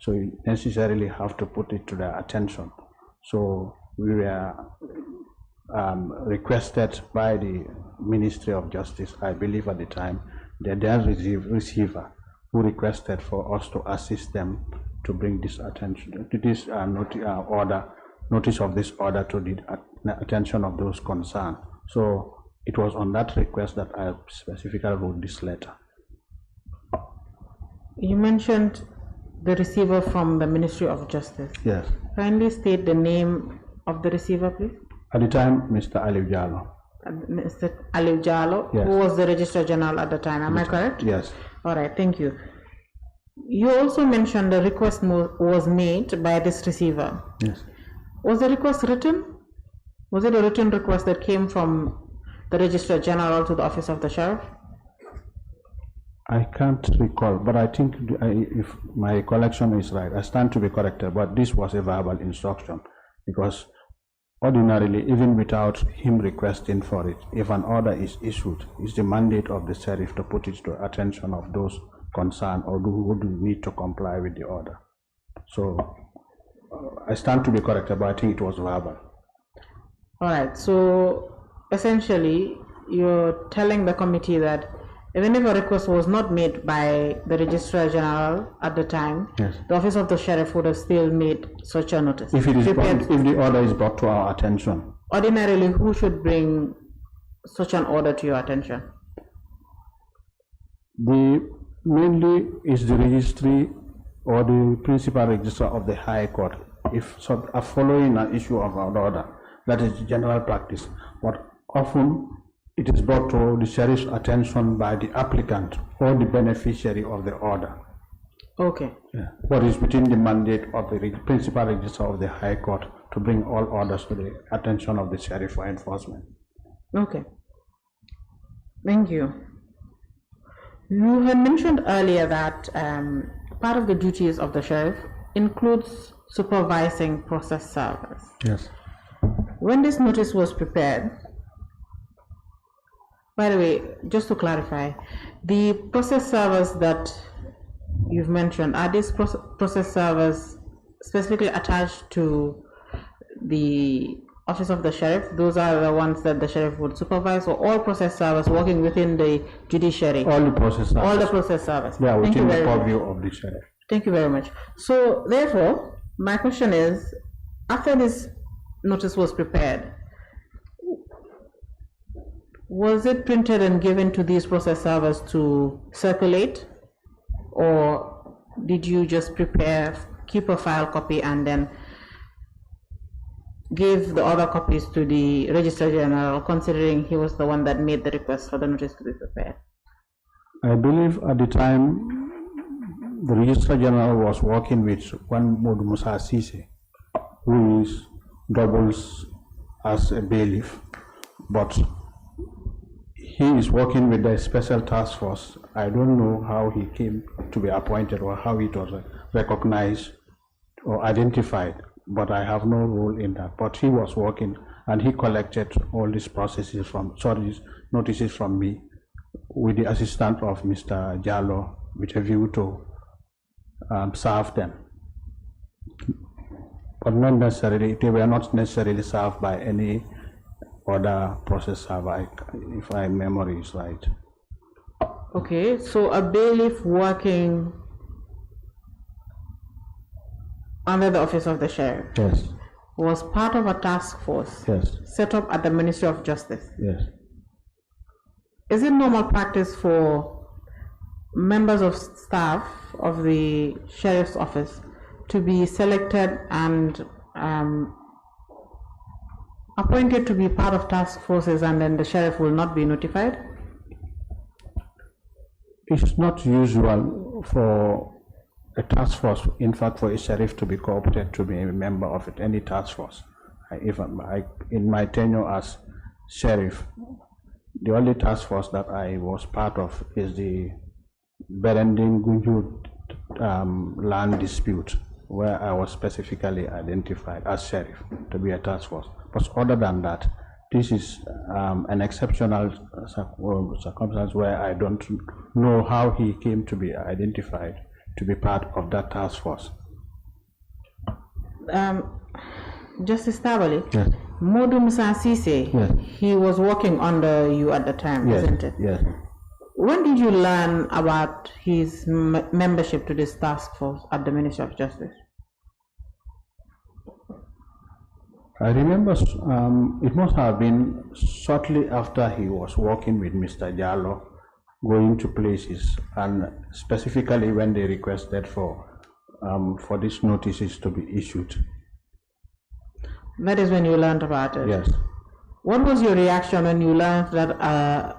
So you necessarily have to put it to their attention. So we were requested by the Ministry of Justice, I believe at the time, the then receiver, who requested for us to assist them to bring this attention to this notice of this order to the attention of those concerned. So it was on that request that I specifically wrote this letter. You mentioned the receiver from the Ministry of Justice. Yes. Kindly state the name of the receiver, please. At the time, Mr. Alif Jallo. Mr. Alif Jallo, yes. Who was the Registrar General at the time, am I correct? Yes. All right, thank you. You also mentioned the request was made by this receiver. Yes. Was the request written? Was it a written request that came from the Registrar General to the Office of the Sheriff? I can't recall, but I think if my recollection is right, I stand to be corrected, but this was a verbal instruction, because ordinarily, even without him requesting for it, if an order is issued, it's the mandate of the sheriff to put it to the attention of those concerned or who do need to comply with the order. So I stand to be corrected, but I think it was verbal. All right, so essentially you're telling the committee that even if a request was not made by the Registrar General at the time, yes, the Office of the Sheriff would have still made such a notice. If the order is brought to our attention. Ordinarily, who should bring such an order to your attention? Mainly is the registry or the principal registrar of the High Court. If following an issue of an order, that is general practice. But often it is brought to the sheriff's attention by the applicant or the beneficiary of the order. Okay. Yeah. What is within the mandate of the principal registrar of the High Court to bring all orders to the attention of the sheriff for enforcement. Okay. Thank you. You had mentioned earlier that part of the duties of the sheriff includes supervising process servers. Yes. When this notice was prepared, by the way, just to clarify, the process servers that you've mentioned, are these process servers specifically attached to the Office of the Sheriff? Those are the ones that the sheriff would supervise, or all process servers working within the judiciary? All the process servers. All the process servers. Yeah, within the purview of the sheriff. Thank you very much. So therefore, my question is, after this notice was prepared, was it printed and given to these process servers to circulate, or did you just keep a file copy and then give the other copies to the Registrar General, considering he was the one that made the request for the notice to be prepared? I believe at the time the Registrar General was working with one Modu Musa Sise, who doubles as a bailiff, but he is working with the special task force. I don't know how he came to be appointed or how it was recognized or identified, but I have no role in that. But he was working and he collected all these notices from me with the assistance of Mr. Jallo with a view to serve them. But not necessarily, they were not necessarily served by any other process server, if my memory is right. Okay, so a bailiff working under the Office of the Sheriff, yes, was part of a task force, yes, set up at the Ministry of Justice. Yes. Is it normal practice for members of staff of the Sheriff's Office to be selected and appointed to be part of task forces, and then the sheriff will not be notified? It's not usual for a task force, in fact, for a sheriff to be coopted to be a member of any task force. In my tenure as sheriff, the only task force that I was part of is the Berending Gunjud land dispute, where I was specifically identified as sheriff to be a task force. But other than that, this is an exceptional circumstance where I don't know how he came to be identified to be part of that task force. Justice Tabally, Yes. Modu Musa Sise, Yes. he was working under you at the time, Yes. isn't it? Yes. When did you learn about his membership to this task force at the Ministry of Justice? I remember it must have been shortly after he was working with Mr. Jallo, going to places, and specifically when they requested for these notices to be issued. That is when you learned about it? Yes. What was your reaction when you learned that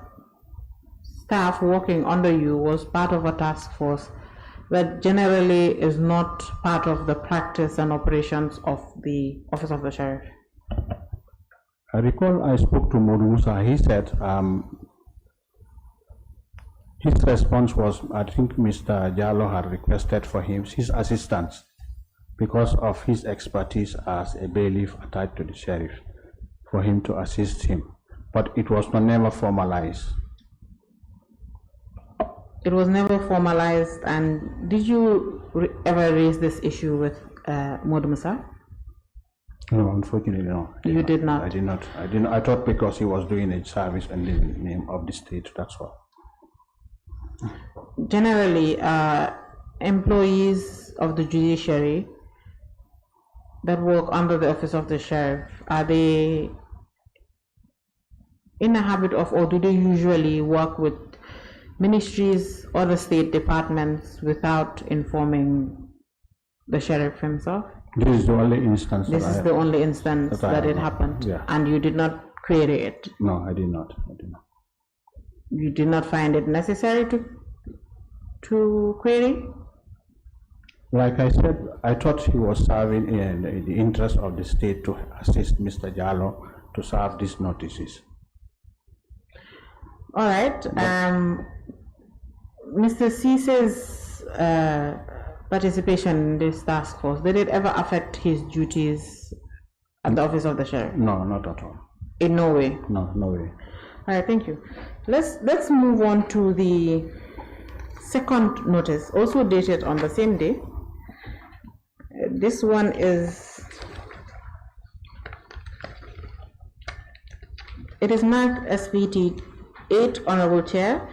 staff working under you was part of a task force that generally is not part of the practice and operations of the Office of the Sheriff? I recall I spoke to Modu Musa. He said his response was, I think Mr. Jallo had requested for him his assistance because of his expertise as a bailiff attached to the sheriff, for him to assist him, but it was never formalized. It was never formalized. And did you ever raise this issue with Modu Musa? No, unfortunately, no. You did not? I did not. I thought because he was doing a service in the name of the state, that's all. Generally, employees of the judiciary that work under the Office of the Sheriff, are they in a habit of, or do they usually work with ministries or the state departments without informing the sheriff himself? This is the only instance. This is the only instance that it happened. Yeah. And you did not query it? No, I did not. You did not find it necessary to query? Like I said, I thought he was serving in the interest of the state to assist Mr. Jallo to serve these notices. All right. Mr. Cise's participation in this task force, did it ever affect his duties at the Office of the Sheriff? No, not at all. In no way? No, no way. All right, thank you. Let's move on to the second notice, also dated on the same day. This one is, it is marked SVT 8, Honorable Chair.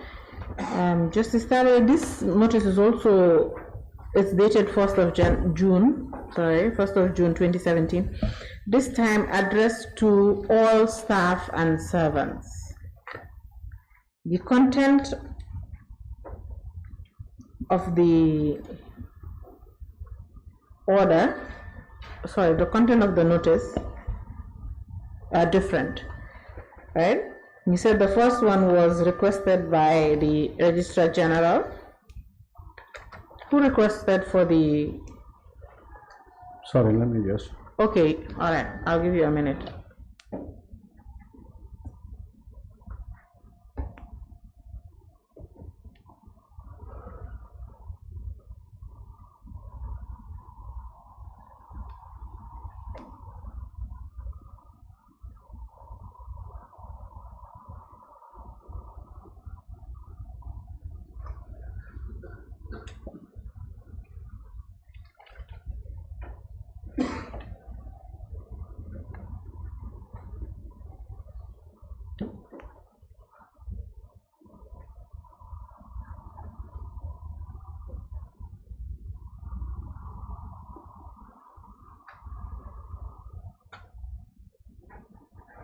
Justice Tabally, this notice is also, it's dated 1st of June 2017. This time addressed to all staff and servants. The content of the the content of the notice are different, right? You said the first one was requested by the Registrar General. Who requested for the... Sorry, let me just... Okay, all right, I'll give you a minute.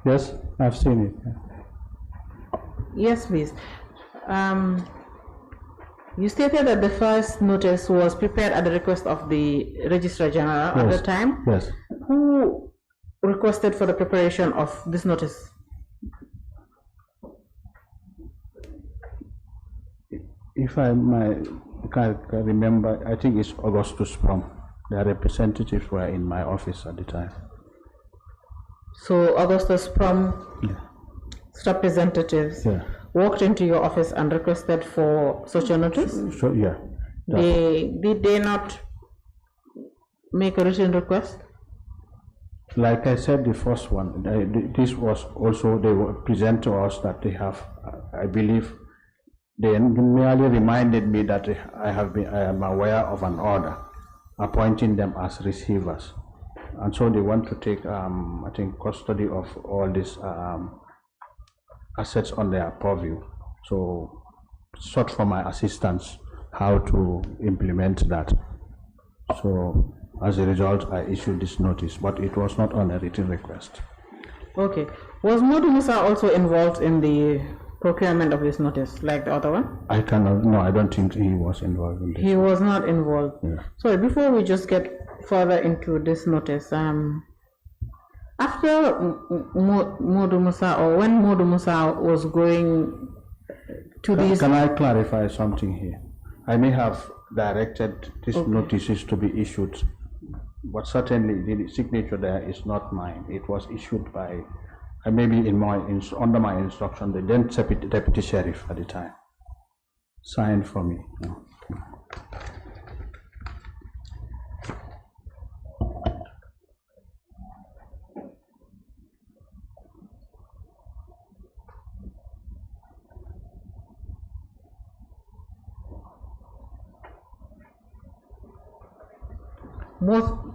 Yes, I've seen it. Yes, please. You stated that the first notice was prepared at the request of the Registrar General at the time. Yes. Who requested for the preparation of this notice? If I can remember, I think it's Augustus Prom. Their representatives were in my office at the time. So Augustus Prom representatives walked into your office and requested for such a notice? So yeah. Did they not make a written request? Like I said, the first one, this was also, they were present to us that they have, I believe, they merely reminded me that I am aware of an order appointing them as receivers. and so they want to take, I think, custody of all these assets on their purview. So, sought for my assistance how to implement that. So, as a result, I issued this notice, but it was not on a written request. Okay. Was Modu Musa also involved in the procurement of this notice, like the other one? I cannot, no, I don't think he was involved in this. He was not involved. Yeah. So before we just get further into this notice, after Modu Musa, or when Modu Musa was going to these... Can I clarify something here? I may have directed these notices to be issued, but certainly the signature there is not mine. It was issued by, maybe under my instruction, the then deputy sheriff at the time signed for me. No.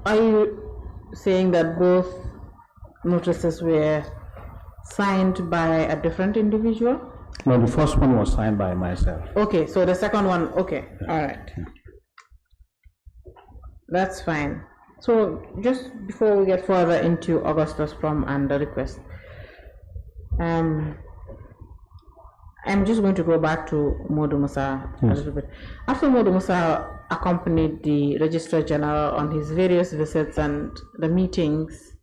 Are you saying that both notices were signed by a different individual? No, the first one was signed by myself. Okay, so the second one, okay, all right. That's fine. So just before we get further into Augustus Plum and the request, I'm just going to go back to Modu Musa a little bit. After Modu Musa accompanied the Registrar General on his various visits and the meetings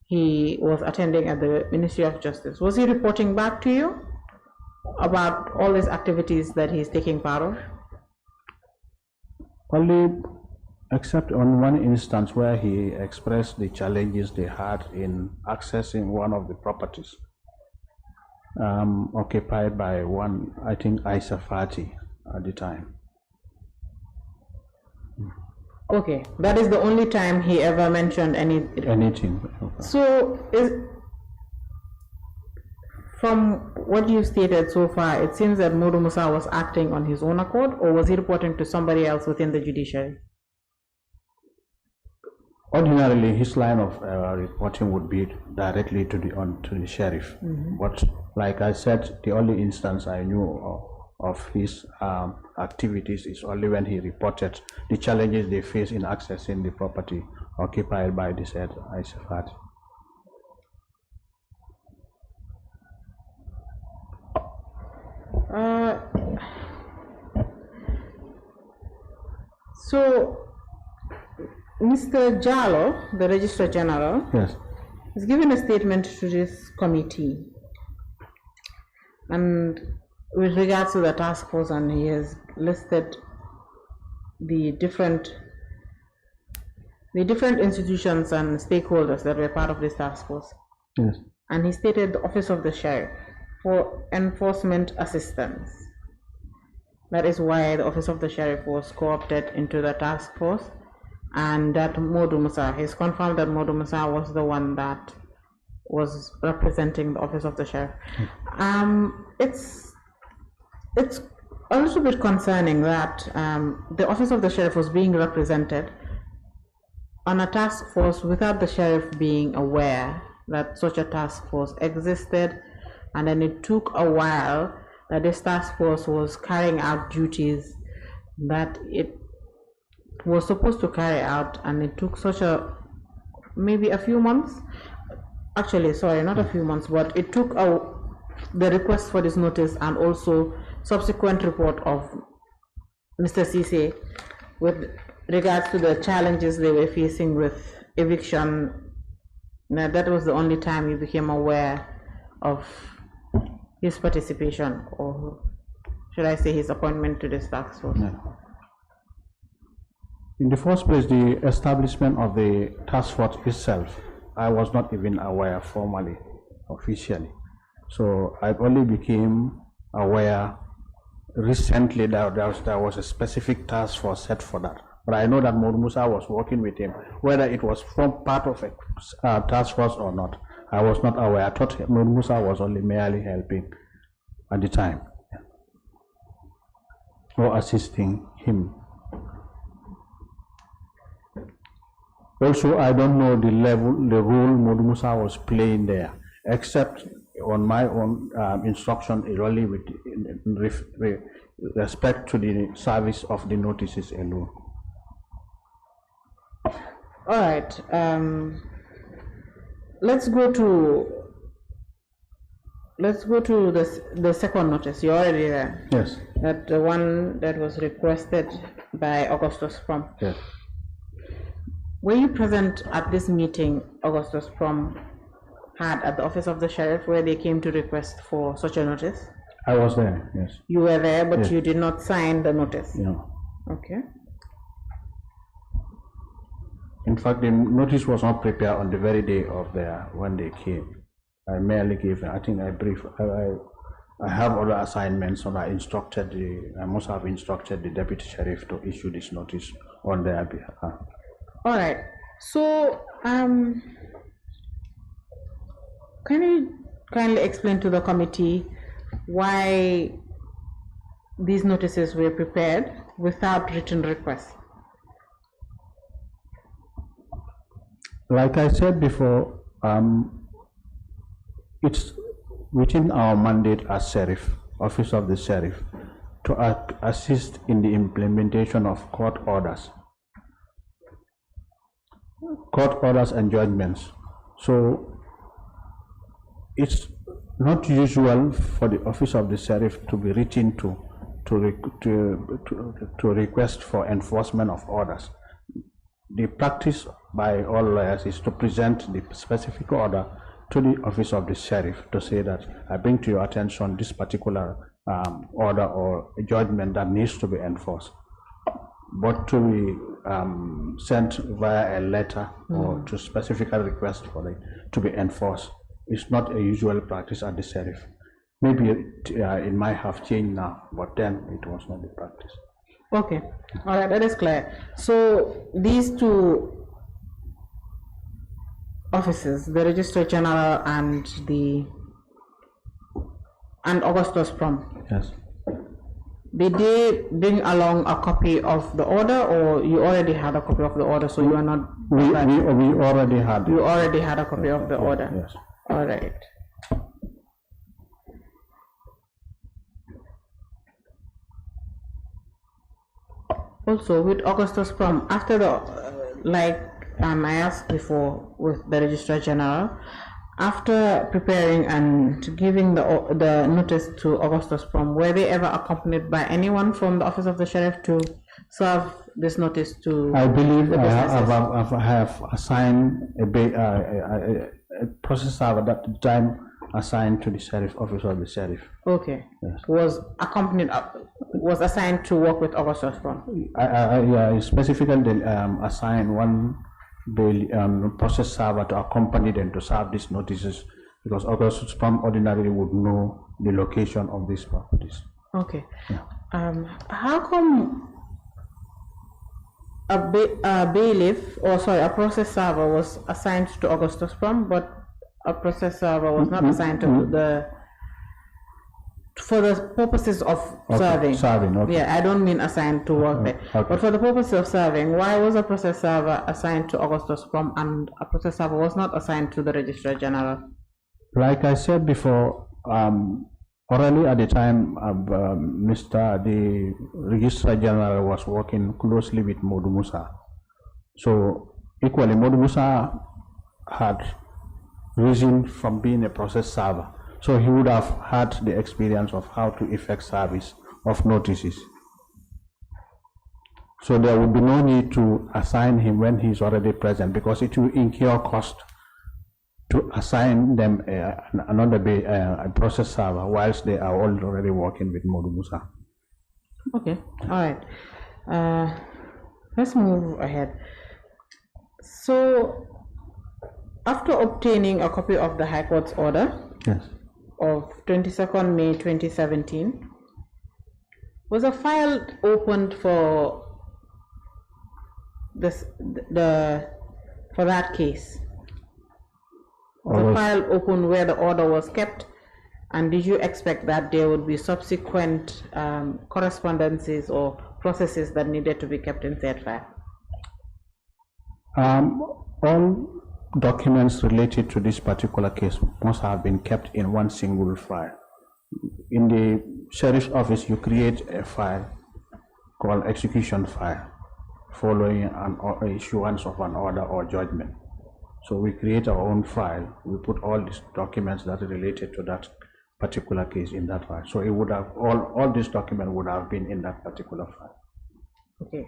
he was attending at the Ministry of Justice, was he reporting back to you about all these activities that he's taking part of? Only, except on one instance where he expressed the challenges they had in accessing one of the properties occupied by one, I think, Isa Fati at the time. Okay, that is the only time he ever mentioned anything. Okay. So, from what you stated so far, it seems that Modu Musa was acting on his own accord, or was he reporting to somebody else within the judiciary? Ordinarily, his line of reporting would be directly to the sheriff. But like I said, the only instance I knew of his activities is only when he reported the challenges they face in accessing the property occupied by the said Isafat. So, Mr. Jallo, the Registrar General, yes, has given a statement to this committee, and with regards to the task force, and he has listed the different institutions and stakeholders that were part of this task force. yes. And he stated the Office of the Sheriff for enforcement assistance. That is why the Office of the Sheriff was co-opted into the task force, and that Modu Musa, he's confirmed that Modu Musa was the one that was representing the Office of the Sheriff. It's a little bit concerning that the Office of the Sheriff was being represented on a task force without the Sheriff being aware that such a task force existed, and then it took a while that this task force was carrying out duties that it was supposed to carry out, and it took maybe a few months, actually, sorry, not a few months, but it took the request for this notice and also subsequent report of Mr. Cisse with regards to the challenges they were facing with eviction. Now, that was the only time you became aware of his participation, or should I say his appointment to this task force? Yeah. In the first place, the establishment of the task force itself, I was not even aware formally, officially. So I only became aware recently that there was a specific task force set for that. But I know that Modu Musa was working with him. Whether it was from part of a task force or not, I was not aware. I thought Modu Musa was only merely helping at the time, or assisting him. Also, I don't know the role Modu Musa was playing there, except on my own instruction, only with respect to the service of the notices alone. All right. Let's go to the second notice. You're already there. Yes. That the one that was requested by Augustus Prom. Yes. Were you present at this meeting Augustus Prom had at the office of the sheriff where they came to request for such a notice? I was there, yes. You were there, but yes. You did not sign the notice? No. Okay. In fact, the notice was not prepared on the very day of when they came. I merely gave, I think I have other assignments, and I must have instructed the deputy sheriff to issue this notice on their behalf. All right. So, can you kindly explain to the committee why these notices were prepared without written request? Like I said before, it's within our mandate as sheriff, office of the sheriff, to assist in the implementation of court orders and judgments. So it's not usual for the office of the sheriff to be written to request for enforcement of orders. The practice by all lawyers is to present the specific order to the office of the sheriff to say that I bring to your attention this particular order or judgment that needs to be enforced. But to be sent via a letter or to specifically request for it to be enforced is not a usual practice at the sheriff. Maybe it might have changed now, but then it was not the practice. Okay, all right, that is clear. So these two offices, the Registrar General and Augustus Prom. Yes. Did they bring along a copy of the order, or you already had a copy of the order, so you are not? We already had. You already had a copy of the order. Yes. All right. Also, with Augustus Prom, after the I asked before with the Registrar General, after preparing and giving the notice to Augustus Prom, were they ever accompanied by anyone from the office of the sheriff to serve this notice to? I believe I have assigned a process server at the time assigned to the sheriff, office of the sheriff. Okay. Yes. Was assigned to work with Augustus Prom. I specifically assigned one process server to accompany them to serve these notices, because Augustus Prom ordinarily would know the location of these properties. Okay. Yeah. How come a bailiff, or sorry, a process server was assigned to Augustus Prom, but a process server was not assigned to for the purposes of serving? Serving, okay. Yeah, I don't mean assigned to work there. Okay. But for the purpose of serving, why was a process server assigned to Augustus Prom and a process server was not assigned to the Registrar General? Like I said before, orally at the time, the Registrar General was working closely with Modu Musa. So equally, Modu Musa had risen from being a process server. So he would have had the experience of how to effect service of notices. So there would be no need to assign him when he is already present, because it will incur cost to assign them a process server whilst they are already working with Modu Musa. Okay, all right. Let's move ahead. So, after obtaining a copy of the High Court's order, yes, of 22nd May 2017, was a file opened for for that case? Was a file open where the order was kept, and did you expect that there would be subsequent correspondences or processes that needed to be kept in that file? All documents related to this particular case must have been kept in one single file. In the sheriff's office, you create a file called execution file following an issuance of an order or judgment. So we create our own file. We put all these documents that are related to that particular case in that file. So it would have all these documents would have been in that particular file. Okay.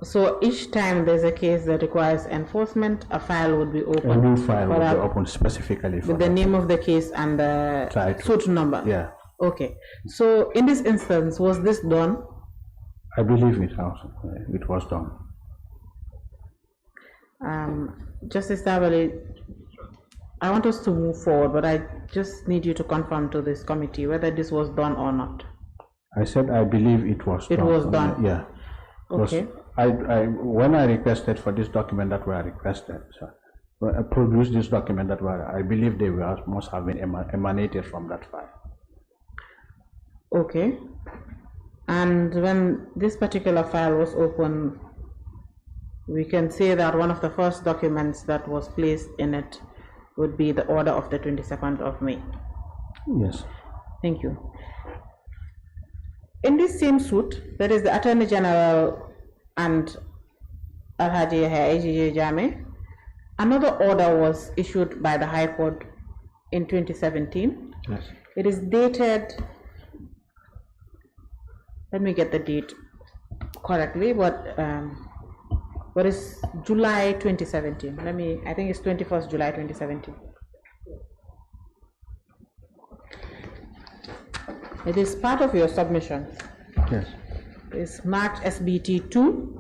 So each time there's a case that requires enforcement, a file would be opened. A new file would be opened specifically for with the name of the case and the suit number. Yeah. Okay. So in this instance, was this done? I believe it was done. Justice Tabally, I want us to move forward, but I just need you to confirm to this committee whether this was done or not. I said I believe it was done. It was done? Yeah. Okay. When I requested for this document that were requested, so I produced this document that were, I believe they must have been emanated from that file. Okay. And when this particular file was opened, we can say that one of the first documents that was placed in it would be the order of the 22nd of May. Yes. Thank you. In this same suit, there is the Attorney General and Alhaji Yahya JANNEH. Another order was issued by the High Court in 2017. Yes. It is dated, let me get the date correctly, but it's July 2017. I think it's 21st July 2017. It is part of your submission. Yes. It's marked SBT 2.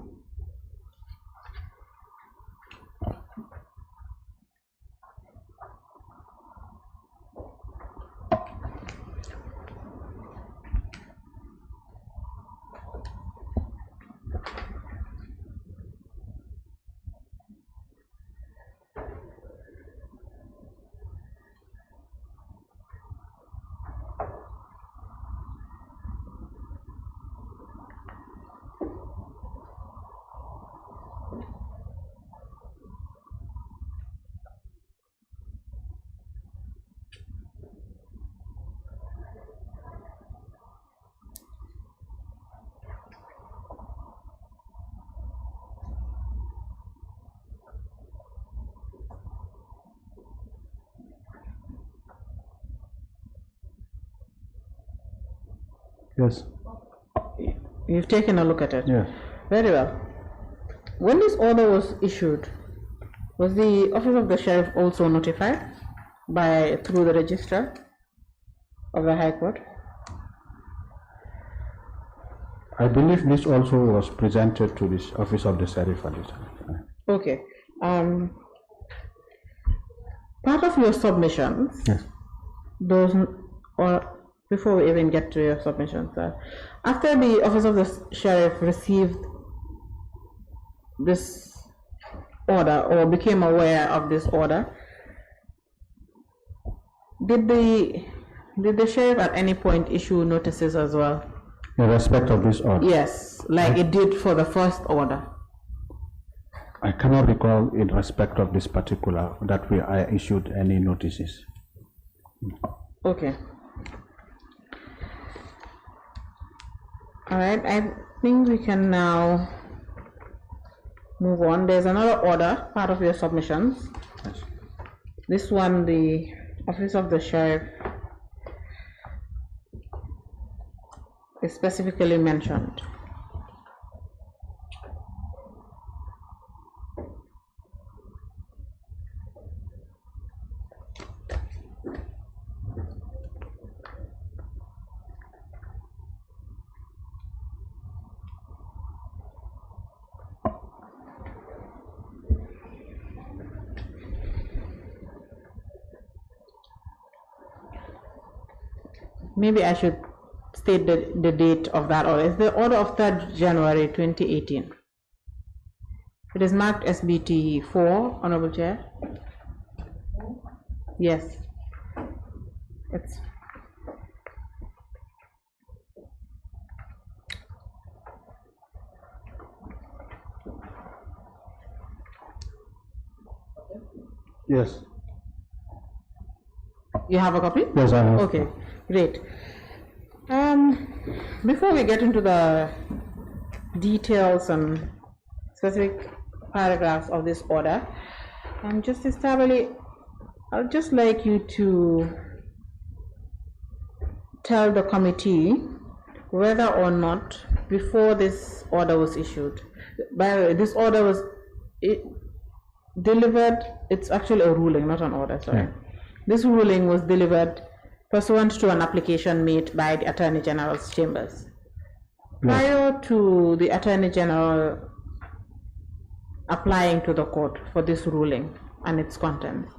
Yes. You've taken a look at it? Yes. Very well. When this order was issued, was the Office of the Sheriff also notified through the Registrar of the High Court? I believe this also was presented to this Office of the Sheriff at this time. Okay. Part of your submissions, yes, before we even get to your submissions, after the Office of the Sheriff received this order or became aware of this order, did the Sheriff at any point issue notices as well? In respect of this order? Yes, like it did for the first order. I cannot recall in respect of this particular that I issued any notices. Okay. All right, I think we can now move on. There's another order, part of your submissions. Yes. This one, the Office of the Sheriff is specifically mentioned. Maybe I should state the date of that order. It's the order of 3rd January 2018. It is marked SBT 4, Honorable Chair. Yes. It's Yes. You have a copy? Yes, I have. Okay, great. Before we get into the details and specific paragraphs of this order, Justice Tabally, I'd just like you to tell the committee whether or not, before this order was issued, by the way, this order was delivered, it's actually a ruling, not an order, sorry. Yeah. This ruling was delivered pursuant to an application made by the Attorney General's chambers. Prior to the Attorney General applying to the court for this ruling and its contents,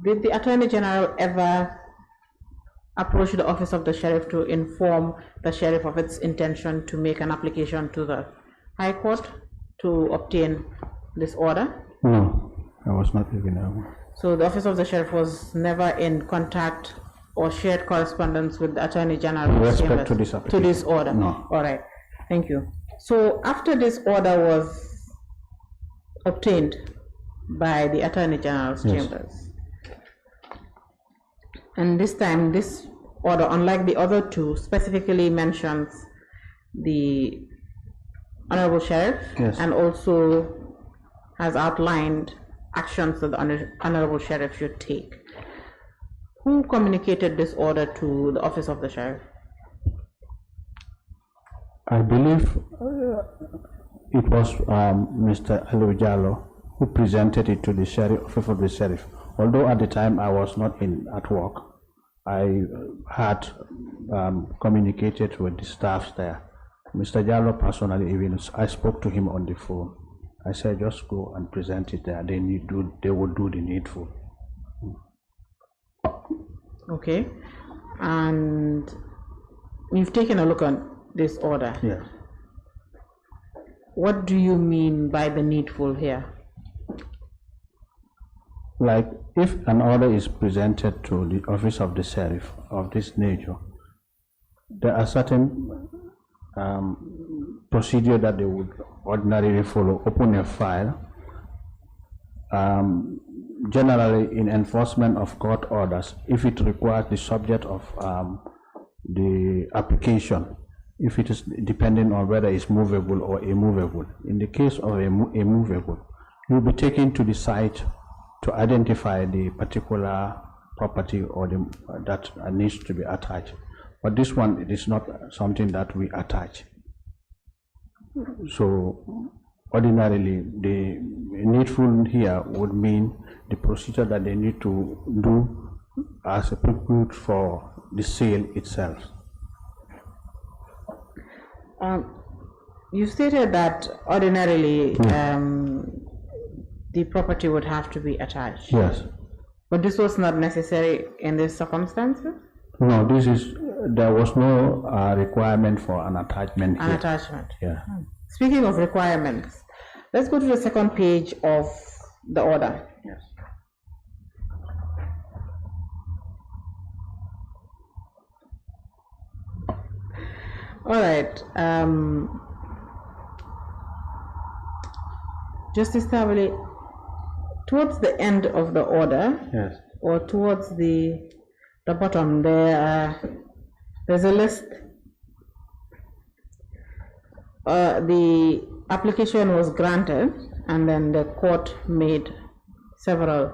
did the Attorney General ever approach the office of the sheriff to inform the sheriff of its intention to make an application to the High Court to obtain this order? No, I was not even aware. So the office of the sheriff was never in contact or shared correspondence with the Attorney General With respect to this application? to this order? No. All right, thank you. So after this order was obtained by the Attorney General's Yes. chambers, and this time this order, unlike the other two, specifically mentions the Honorable Sheriff, Yes. and also has outlined actions that the Honorable Sheriff should take. Who communicated this order to the office of the sheriff? I believe it was Mr. Jallo who presented it to the sheriff, office of the sheriff. Although at the time I was not at work, I had communicated with the staff there. Mr. Jallo personally, even I spoke to him on the phone. I said, just go and present it there. They would do the needful. Okay, and you've taken a look at this order. Yes. What do you mean by the needful here? Like, if an order is presented to the office of the sheriff of this nature, there are certain procedure that they would ordinarily follow. Open a file. Generally, in enforcement of court orders, if it requires the subject of the application, if it is depending on whether it's movable or immovable. In the case of a movable, you'll be taken to the site to identify the particular property or that needs to be attached. But this one, it is not something that we attach. So ordinarily, the needful here would mean the procedure that they need to do as a prelude for the sale itself. You stated that ordinarily the property would have to be attached. Yes. But this was not necessary in this circumstances? No, there was no requirement for an attachment here. An attachment. Yeah. Speaking of requirements, let's go to the second page of the order. Yes. All right. Justice Tabally, towards the end of the order, Yes. or towards the bottom, there's a list. The application was granted, and then the court made several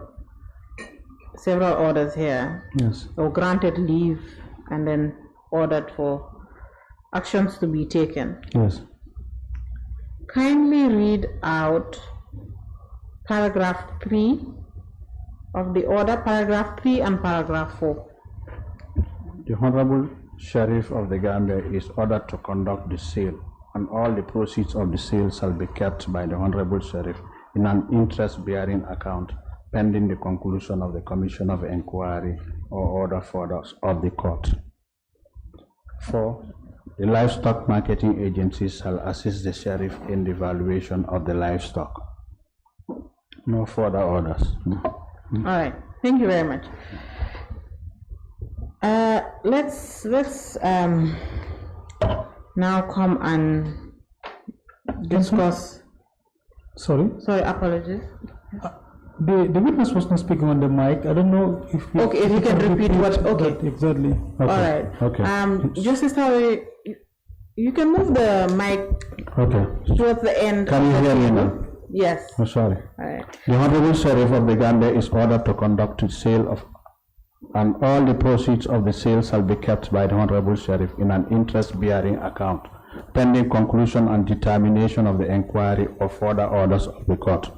orders here, Yes. or granted leave, and then ordered for actions to be taken. Yes. Kindly read out paragraph 3 of the order, paragraph 3 and paragraph 4. The Honorable Sheriff of the Gambia is ordered to conduct the sale, and all the proceeds of the sale shall be kept by the Honorable Sheriff in an interest-bearing account pending the conclusion of the Commission of Inquiry or order further of the court. 4. The livestock marketing agencies shall assist the sheriff in the valuation of the livestock. No further orders. All right, thank you very much. Let's now come and discuss. Sorry? Sorry, apologies. The witness was not speaking on the mic. I don't know if you, okay, if you can repeat what, okay. that exactly. Okay. All right. Okay. Justice Tabally, you can move the mic Okay. towards the end. Can you hear me now? Yes. Oh, sorry. All right. The Honorable Sheriff of the Gambia is ordered to conduct the sale of, and all the proceeds of the sale shall be kept by the Honorable Sheriff in an interest-bearing account, pending conclusion and determination of the inquiry or further orders of the court.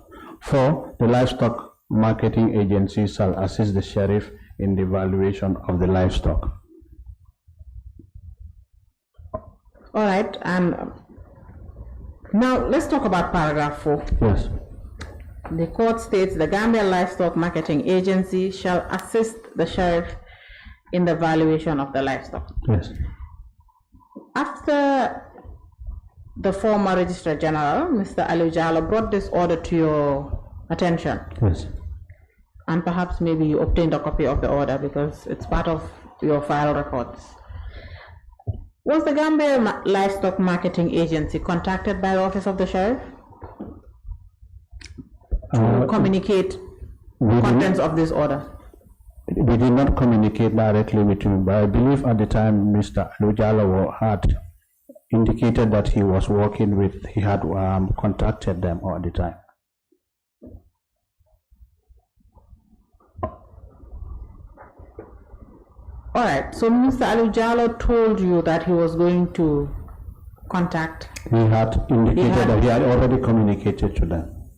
4. The Livestock Marketing Agency shall assist the Sheriff in the valuation of the livestock. All right. Now let's talk about paragraph 4. Yes. The court states the Gambia Livestock Marketing Agency shall assist the sheriff in the valuation of the livestock. Yes. After the former Registrar General, Mr. Ali Jallow, brought this order to your attention, Yes. and perhaps maybe you obtained a copy of the order because it's part of your file records. Was the Gambia Livestock Marketing Agency contacted by the Office of the Sheriff to communicate contents of this order? We did not communicate directly with him, but I believe at the time Mr. Jallow had indicated that he was working with, he had contacted them all the time. All right, so Mr. Ali Jallow told you that he was going to contact. He had indicated that he had already communicated to them.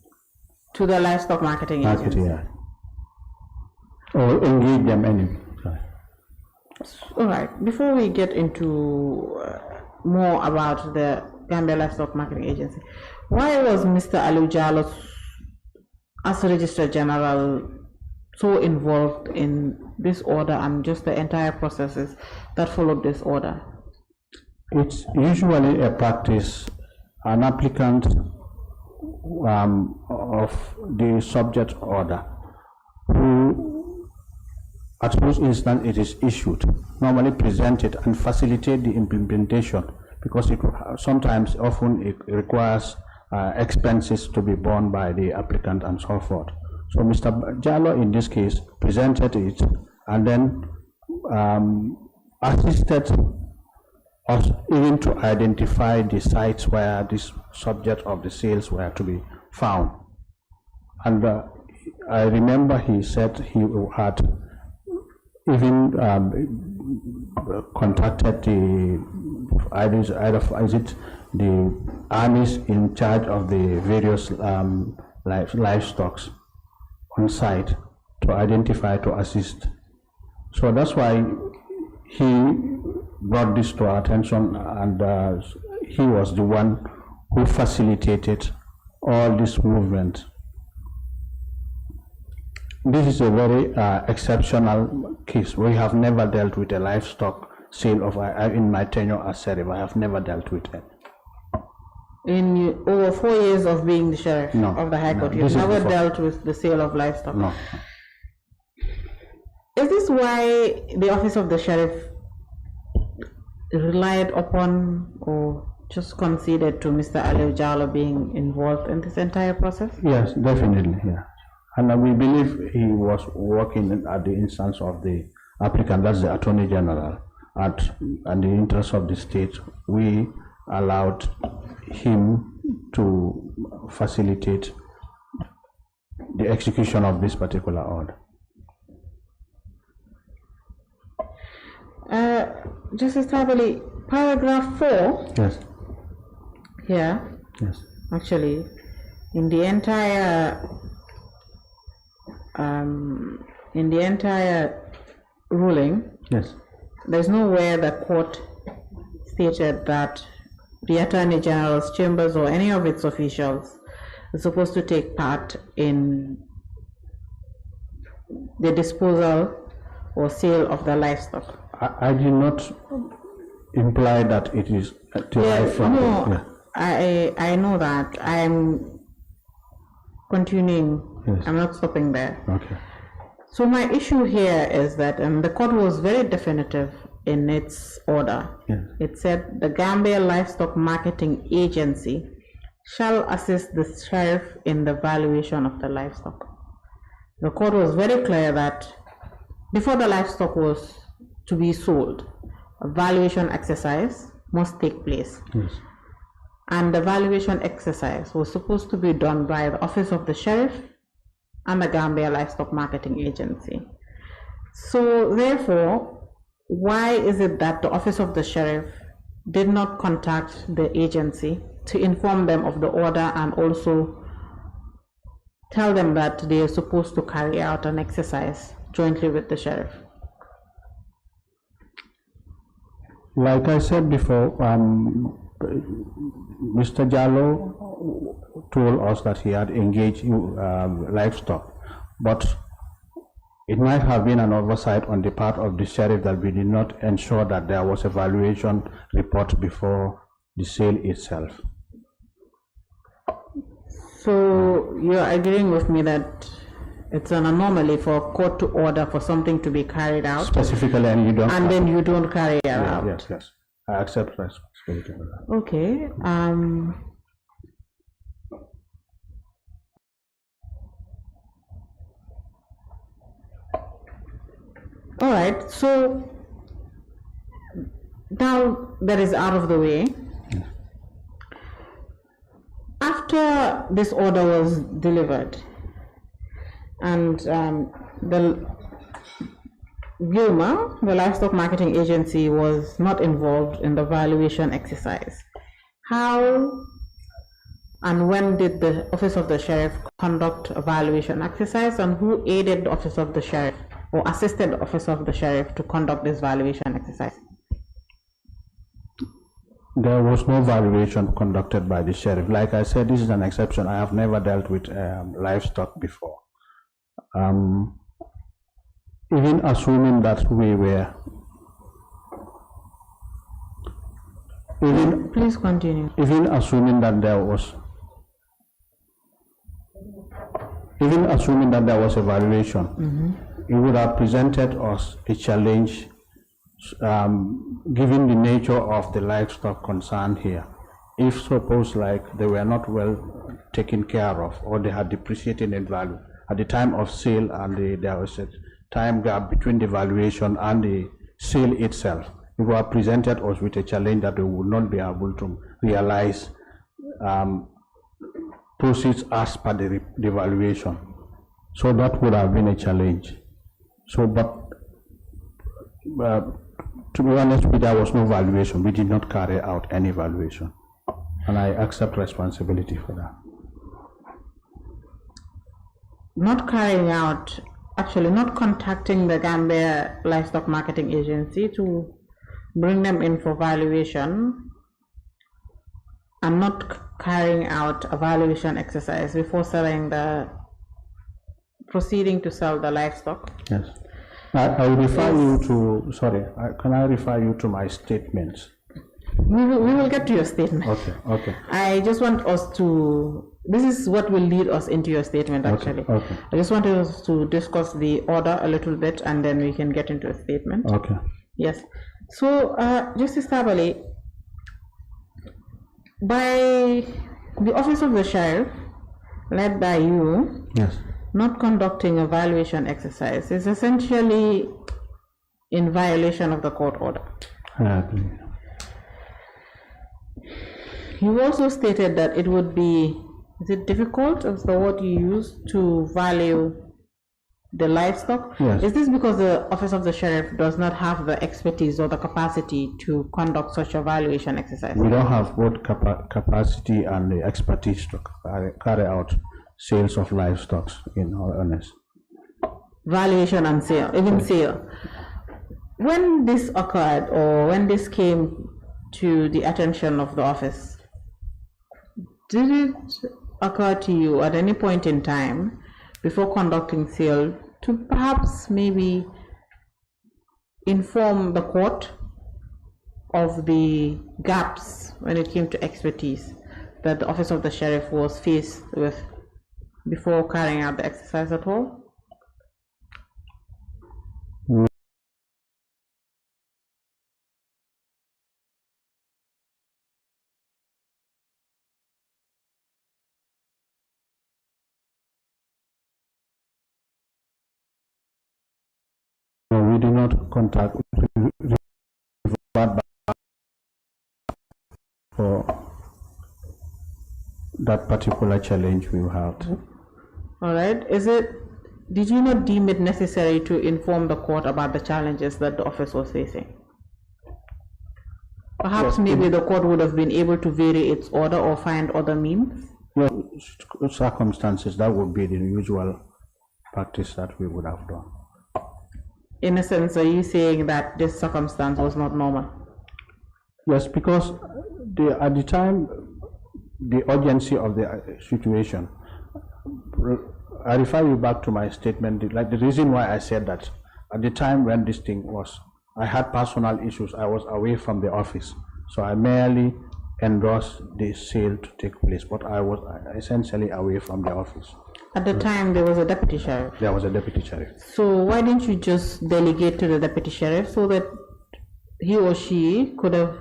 To the Livestock Marketing Agency. Yeah. Or engage them anyway. Sorry. All right, before we get into more about the Gambia Livestock Marketing Agency, why was Mr. Ali Jallow, as Registrar General, so involved in this order and just the entire processes that followed this order? It's usually a practice, an applicant of the subject order who, at whose instance it is issued, normally present it and facilitate the implementation, because it sometimes, often it requires expenses to be borne by the applicant and so forth. So Mr. Jallow in this case presented it and then assisted us even to identify the sites where this subject of the sales were to be found. And I remember he said he had even contacted the armies in charge of the various livestock on site to identify, to assist. So that's why he brought this to our attention, and he was the one who facilitated all this movement. This is a very exceptional case. We have never dealt with a livestock sale of in my tenure as sheriff. I have never dealt with it. In over 4 years of being the sheriff of the High Court, you've never dealt with the sale of livestock? No. Is this why the Office of the Sheriff relied upon or just conceded to Mr. Ali Jallow being involved in this entire process? Yes, definitely, yeah. And we believe he was working at the instance of the applicant, that's the Attorney General, and the interest of the state. We allowed him to facilitate the execution of this particular order. Justice Tabally, paragraph 4. Yes. Here. Yes. Actually, in the entire ruling, Yes. there's nowhere the court stated that the Attorney General's chambers or any of its officials is supposed to take part in the disposal or sale of the livestock. I did not imply that it is derived from I know that. I'm continuing. Yes. I'm not stopping there. Okay. So my issue here is that the court was very definitive in its order. Yes. It said the Gambia Livestock Marketing Agency shall assist the sheriff in the valuation of the livestock. the court was very clear that before the livestock was to be sold, a valuation exercise must take place. Yes. And the valuation exercise was supposed to be done by the Office of the Sheriff and the Gambia Livestock Marketing Agency. So therefore, why is it that the Office of the Sheriff did not contact the agency to inform them of the order and also tell them that they are supposed to carry out an exercise jointly with the sheriff? Like I said before, Mr. Jallo told us that he had engaged livestock, but it might have been an oversight on the part of the sheriff that we did not ensure that there was a valuation report before the sale itself. So you're agreeing with me that it's an anomaly for a court to order for something to be carried out Specifically, and you don't. and then you don't carry it out? Yes, yes. I accept responsibility for that. Okay. All right. So now that is out of the way. After this order was delivered, and the GILMA, the Livestock Marketing Agency, was not involved in the valuation exercise, how and when did the Office of the Sheriff conduct a valuation exercise, and who aided the Office of the Sheriff or assisted the Office of the Sheriff to conduct this valuation exercise? There was no valuation conducted by the sheriff. Like I said, this is an exception. I have never dealt with livestock before. Even assuming that we were, Please continue. Even assuming that there was a valuation, it would have presented us a challenge, given the nature of the livestock concerned here. If suppose like they were not well taken care of, or they had depreciated in value at the time of sale, and there was a time gap between the valuation and the sale itself, it would have presented us with a challenge that we would not be able to realize proceeds as per the valuation. So that would have been a challenge. So, but to be honest, there was no valuation. We did not carry out any valuation, and I accept responsibility for that. Not carrying out, actually not contacting the Gambia Livestock Marketing Agency to bring them in for valuation, and not carrying out a valuation exercise before proceeding to sell the livestock. Yes. I will refer you to, sorry, can I refer you to my statements? We will get to your statement. Okay, okay. I just want us to, this is what will lead us into your statement actually. Okay. I just wanted us to discuss the order a little bit and then we can get into a statement. Okay. Yes. So, Justice Tabally, by the Office of the Sheriff, led by you, Yes. not conducting a valuation exercise is essentially in violation of the court order. I agree. You also stated that it would be, is it difficult, is the word you use, to value the livestock? Yes. Is this because the Office of the Sheriff does not have the expertise or the capacity to conduct such a valuation exercise? We don't have both capacity and the expertise to carry out sales of livestock, in all honesty. Valuation and sale, even sale. When this occurred, or when this came to the attention of the office, did it occur to you at any point in time before conducting sale to perhaps maybe inform the court of the gaps when it came to expertise that the Office of the Sheriff was faced with before carrying out the exercise at all? cannot contact revert back for that particular challenge we had. All right. Did you not deem it necessary to inform the court about the challenges that the office was facing? Perhaps maybe the court would have been able to vary its order or find other means? Yes, circumstances, that would be the usual practice that we would have done. In a sense, are you saying that this circumstance was not normal? Yes, because at the time, the urgency of the situation, I refer you back to my statement, like the reason why I said that at the time when this thing was, I had personal issues, I was away from the office, so I merely endorsed the sale to take place, but I was essentially away from the office. At the time, there was a deputy sheriff. There was a deputy sheriff. So why didn't you just delegate to the deputy sheriff so that he or she could have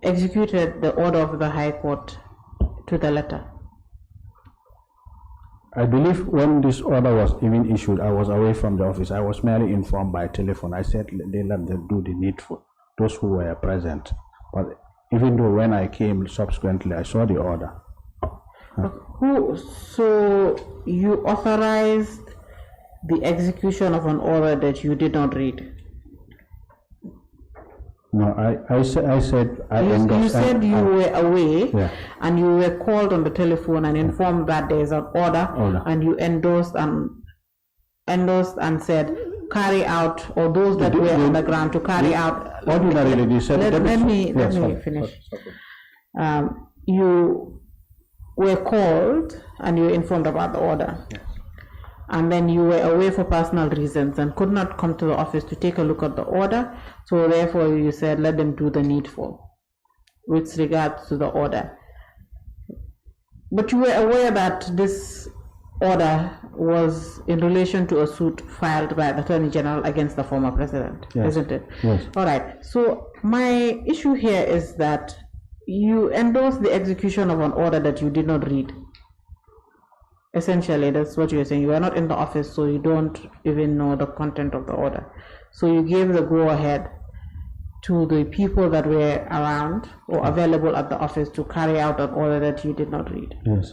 executed the order of the High Court to the letter? I believe when this order was even issued, I was away from the office. I was merely informed by telephone. I said they let them do the needful, those who were present. But even though when I came subsequently, I saw the order. So you authorized the execution of an order that you did not read? No, I said I endorsed. You said you were away, yeah, and you were called on the telephone and informed that there is an order, and you endorsed and said carry out, or those that were on the ground to carry out. Ordinarily, they said. Let me finish. You were called and you were informed about the order. Yes. And then you were away for personal reasons and could not come to the office to take a look at the order, so therefore you said let them do the needful with regards to the order. But you were aware that this order was in relation to a suit filed by the Attorney General against the former president, yes, isn't it? Yes. All right. So my issue here is that you endorsed the execution of an order that you did not read. Essentially, that's what you're saying. You are not in the office, so you don't even know the content of the order. So you gave the go-ahead to the people that were around or available at the office to carry out an order that you did not read. Yes.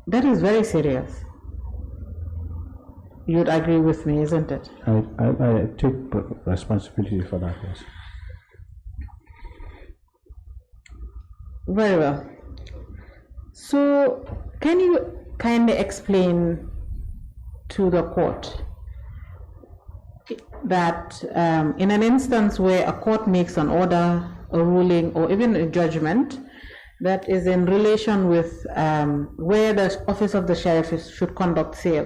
That is very serious. You'd agree with me, isn't it? I take responsibility for that, yes. Very well. So, can you kindly explain to the court that in an instance where a court makes an order, a ruling, or even a judgment that is in relation with where the office of the sheriff should conduct sale,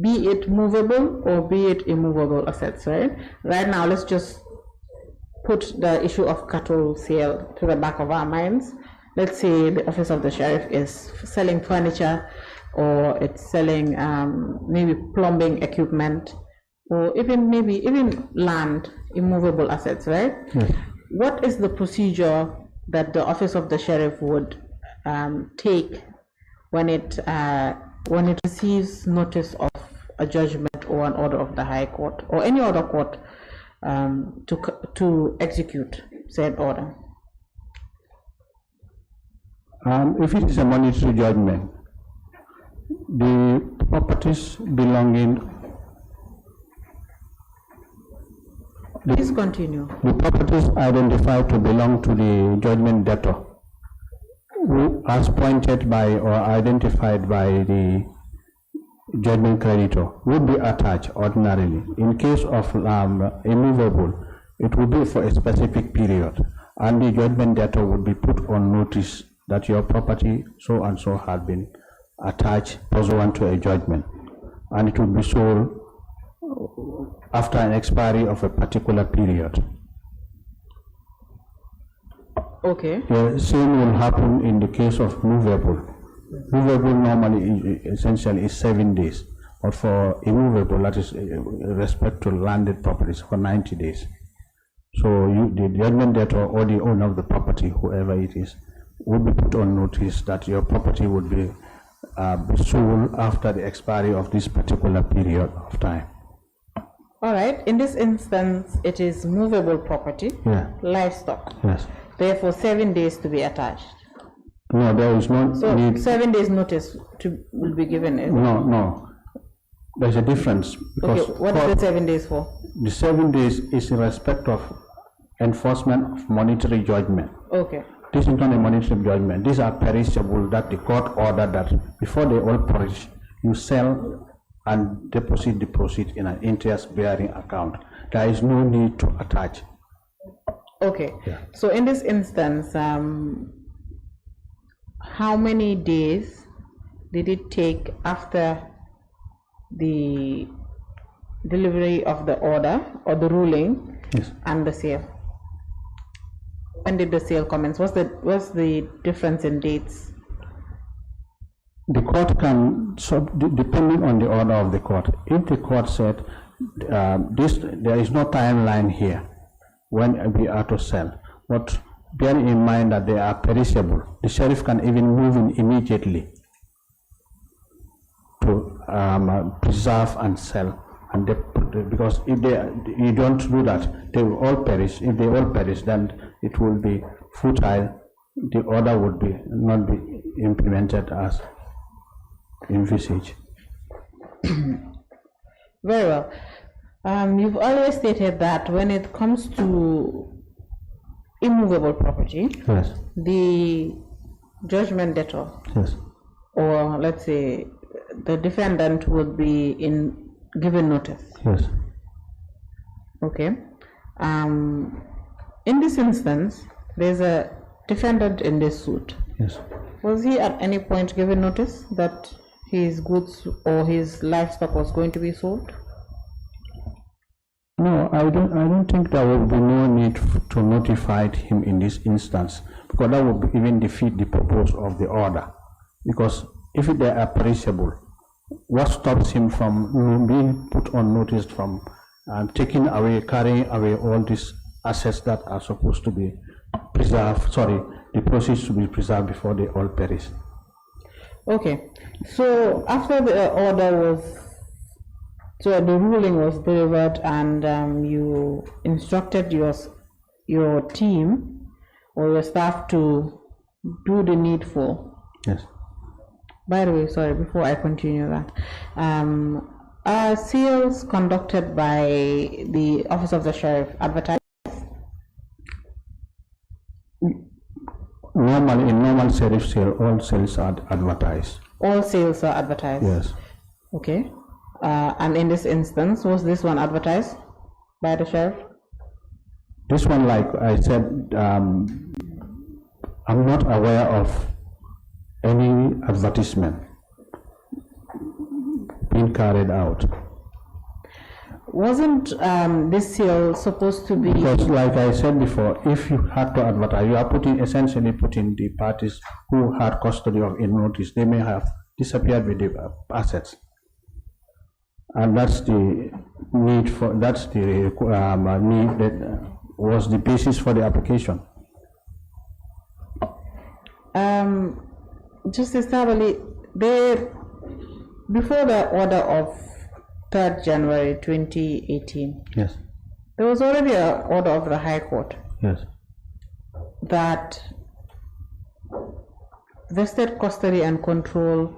be it movable or be it immovable assets, right? Right now, let's just put the issue of cattle sale to the back of our minds. Let's say the office of the sheriff is selling furniture, or it's selling maybe plumbing equipment, or even land, immovable assets, right? Yes. What is the procedure that the office of the sheriff would take when it receives notice of a judgment or an order of the High Court or any other court to execute said order? If it is a monetary judgment, the properties belonging. Please continue. The properties identified to belong to the judgment debtor, who, as pointed by or identified by the judgment creditor, would be attached ordinarily. In case of immovable, it would be for a specific period, and the judgment debtor would be put on notice that your property so and so had been attached pursuant to a judgment, and it would be sold after an expiry of a particular period. Okay. The same will happen in the case of movable. Movable normally essentially is 7 days, but for immovable, that is respect to landed properties, for 90 days. So the judgment debtor or the owner of the property, whoever it is, would be put on notice that your property would be sold after the expiry of this particular period of time. All right. In this instance, it is movable property, Yeah. livestock. Yes. Therefore, 7 days to be attached. No, there is no So need. 7 days notice will be given. No. There's a difference because Okay. What is the 7 days for? the 7 days is in respect of enforcement of monetary judgment. Okay. This is not a monetary judgment. These are perishable that the court ordered that before they all perish, you sell and deposit the proceeds in an interest-bearing account. There is no need to attach. Okay. Yeah. So in this instance, how many days did it take after the delivery of the order or the ruling Yes. and the sale? When did the sale commence? What's the difference in dates? The court can, depending on the order of the court, if the court said there is no timeline here when we are to sell, but bearing in mind that they are perishable, the sheriff can even move in immediately to preserve and sell. And because if you don't do that, they will all perish. If they all perish, then it will be futile. The order would not be implemented as envisaged. Very well. You've always stated that when it comes to immovable property, Yes. the judgment debtor, Yes. or let's say the defendant, would be given notice. Yes. Okay. In this instance, there's a defendant in this suit. Yes. Was he at any point given notice that his goods or his livestock was going to be sold? No, I don't think there would be no need to notify him in this instance, because that would even defeat the purpose of the order. Because if they are perishable, what stops him from being put on notice from taking away, carrying away all these assets that are supposed to be preserved, the proceeds to be preserved before they all perish? Okay, so after the ruling was delivered and you instructed your team or your staff to do the needful. Yes. By the way, sorry, before I continue that, are sales conducted by the Office of the Sheriff advertised? Normally, in normal sheriff sale, all sales are advertised. All sales are advertised? Yes. Okay. And in this instance, was this one advertised by the sheriff? This one, like I said, I'm not aware of any advertisement being carried out. Wasn't this sale supposed to be? Because, like I said before, if you had to advertise, you are essentially putting the parties who had custody of a notice. They may have disappeared with the assets, and that's the need for. That's the need that was the basis for the application. Justice Tabally, before the order of 3rd January 2018, Yes. there was already an order of the High Court Yes. that vested custody and control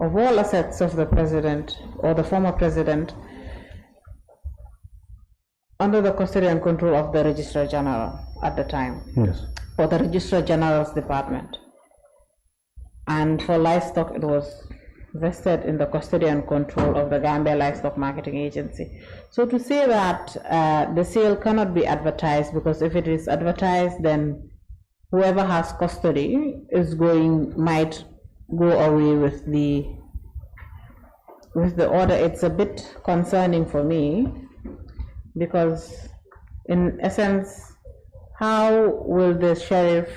of all assets of the president or the former president under the custody and control of the Registrar General at the time, Yes. or the Registrar General's department. And for livestock, it was vested in the custody and control of the Gambia Livestock Marketing Agency. So to say that the sale cannot be advertised, because if it is advertised, then whoever has custody might go away with the order. It's a bit concerning for me, because in essence, how will the sheriff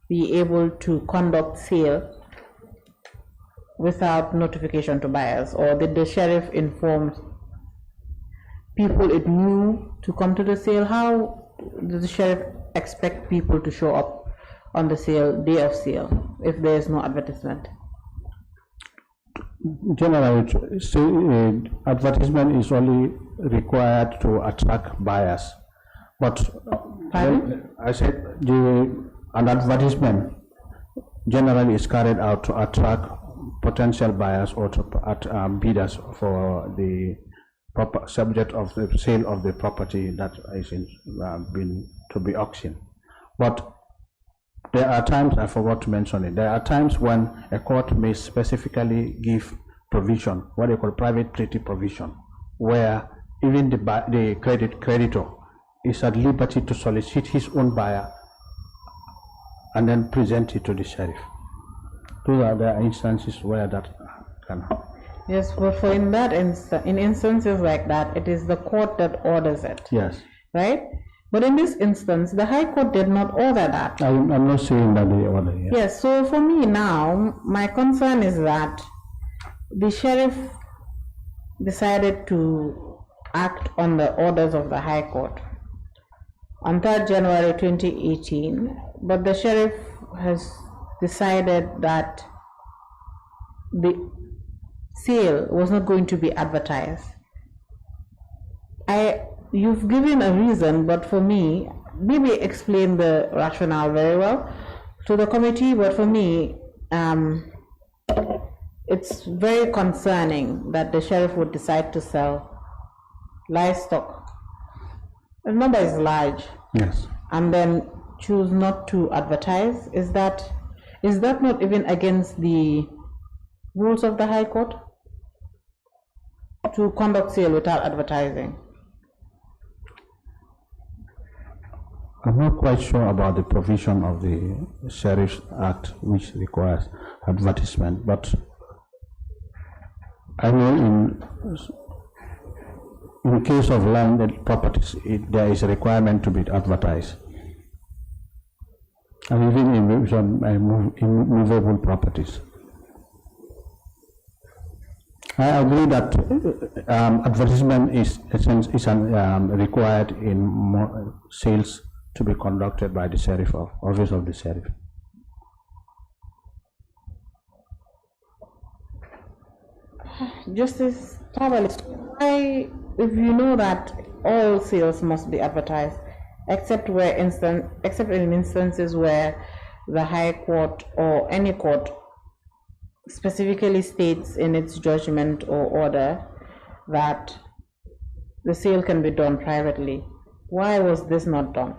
be able to conduct sale without notification to buyers? Or did the sheriff inform people it knew to come to the sale? How does the sheriff expect people to show up on the day of sale if there is no advertisement? Generally, advertisement is only required to attract buyers. But I said an advertisement generally is carried out to attract potential buyers or to bidders for the subject of the sale of the property that is been to be auctioned. But there are times, I forgot to mention it, there are times when a court may specifically give provision, what they call private treaty provision, where even the creditor is at liberty to solicit his own buyer and then present it to the sheriff. Those are the instances where that can happen. Yes, but for in instances like that, it is the court that orders it. Yes. Right? But in this instance, the High Court did not order that. I'm not saying that they order. Yes. Yes, so for me now, my concern is that the sheriff decided to act on the orders of the High Court on 3rd January 2018, but the sheriff has decided that the sale was not going to be advertised. You've given a reason, but for me, maybe explain the rationale very well to the committee, but for me, it's very concerning that the sheriff would decide to sell livestock. The number is large. Yes. And then choose not to advertise. Is that not even against the rules of the High Court to conduct sale without advertising? I'm not quite sure about the provision of the Sheriff's Act which requires advertisement, but I know in case of landed properties, there is a requirement to be advertised. And even in some movable properties. I agree that advertisement is required in sales to be conducted by the sheriff of office of the sheriff. Justice Tabally, why, if you know that all sales must be advertised, except in instances where the High Court or any court specifically states in its judgment or order that the sale can be done privately, why was this not done?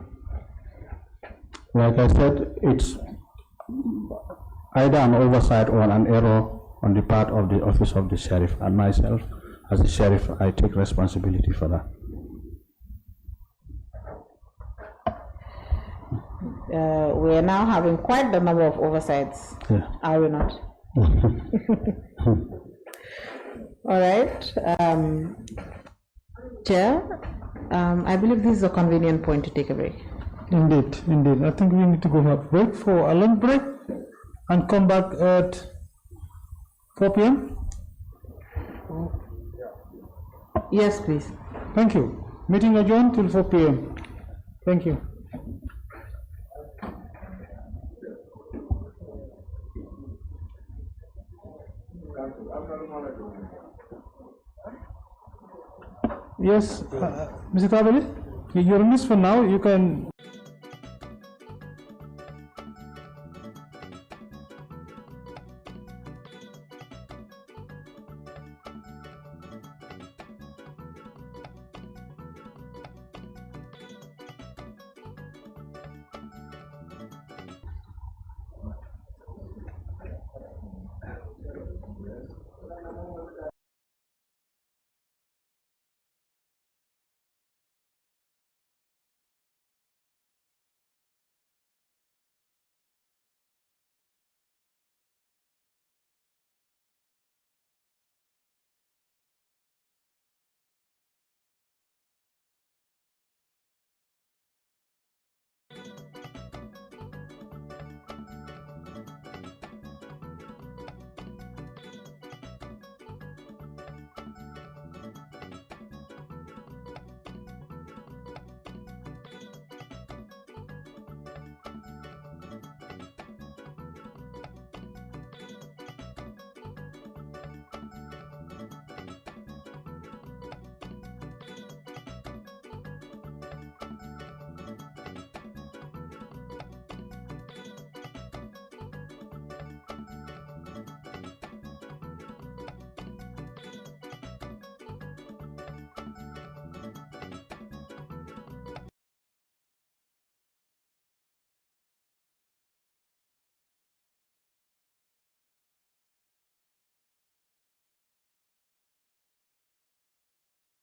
Like I said, it's either an oversight or an error on the part of the office of the sheriff, and myself as the sheriff, I take responsibility for that. We are now having quite the number of oversights, yeah. Are we not? All right. Chair, I believe this is a convenient point to take a break. Indeed, indeed. I think we need to go have a break for a long break and come back at 4 p.m. Yes, please. Thank you. Meeting adjourned till 4 p.m. Thank you. Yes, Mr. Tabally, you're on this for now. You can.